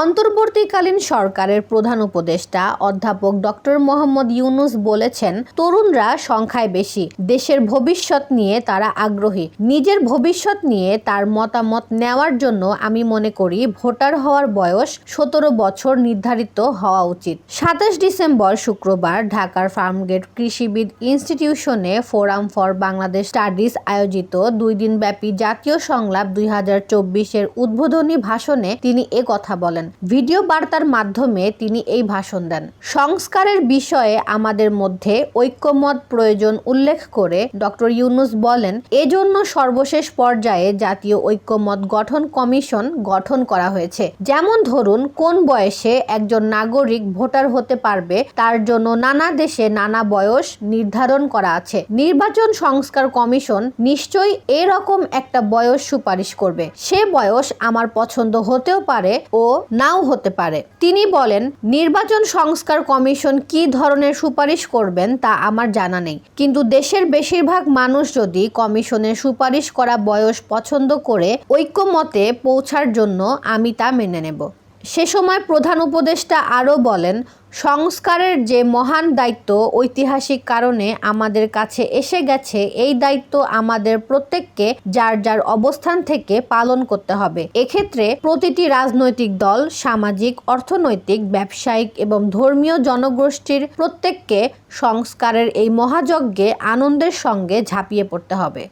অন্তর্বর্তীকালীন সরকারের প্রধান উপদেষ্টা অধ্যাপক ডক্টর মোহাম্মদ ইউনূস বলেছেন, তরুণরা সংখ্যায় বেশি, দেশের ভবিষ্যৎ নিয়ে তারা আগ্রহী। নিজের ভবিষ্যৎ নিয়ে তার মতামত নেওয়ার জন্য আমি মনে করি ভোটার হওয়ার বয়স 17 বছর নির্ধারিত হওয়া উচিত। 27 ডিসেম্বর শুক্রবার ঢাকার ফার্মগেট কৃষিবিদ ইনস্টিটিউশনে ফোরাম ফর বাংলাদেশ স্টাডিজ আয়োজিত 2 দিনব্যাপী জাতীয় সংলাপ 2024-এর উদ্বোধনী ভাষণে তিনি কথা বলেন। ভিডিও বার্তার মাধ্যমে তিনি এই ভাষণ দেন। সংস্কারের বিষয়ে আমাদের মধ্যে ঐক্যমত প্রয়োজন উল্লেখ করে ডক্টর ইউনূস বলেন, এজন্য সর্বশেষ পর্যায়ে জাতীয় ঐক্যমত গঠন কমিশন গঠন করা হয়েছে। যেমন ধরুন, কোন বয়সে একজন নাগরিক ভোটার হতে পারবে তার জন্য নানা দেশে নানা বয়স নির্ধারণ করা আছে। নির্বাচন সংস্কার কমিশন নিশ্চয়ই এরকম একটা বয়স সুপারিশ করবে। সে বয়স আমার পছন্দ হতেও পারে ও নাও হতে পারে। তিনি বলেন, নির্বাচন সংস্কার কমিশন কি ধরনের সুপারিশ করবেন তা আমার জানা নেই, কিন্তু দেশের বেশিরভাগ মানুষ যদি কমিশনের সুপারিশ করা বয়স পছন্দ করে ঐক্যমতে পৌঁছার জন্য আমি তা মেনে নেব। সে সময় প্রধান উপদেষ্টা আরও বলেন, সংস্কারের যে মহান দায়িত্ব ঐতিহাসিক কারণে আমাদের কাছে এসে গেছে, এই দায়িত্ব আমাদের প্রত্যেককে যার যার অবস্থান থেকে পালন করতে হবে। এক্ষেত্রে প্রতিটি রাজনৈতিক দল, সামাজিক, অর্থনৈতিক, ব্যবসায়িক এবং ধর্মীয় জনগোষ্ঠীর প্রত্যেককে সংস্কারের এই মহাযজ্ঞে আনন্দের সঙ্গে ঝাঁপিয়ে পড়তে হবে।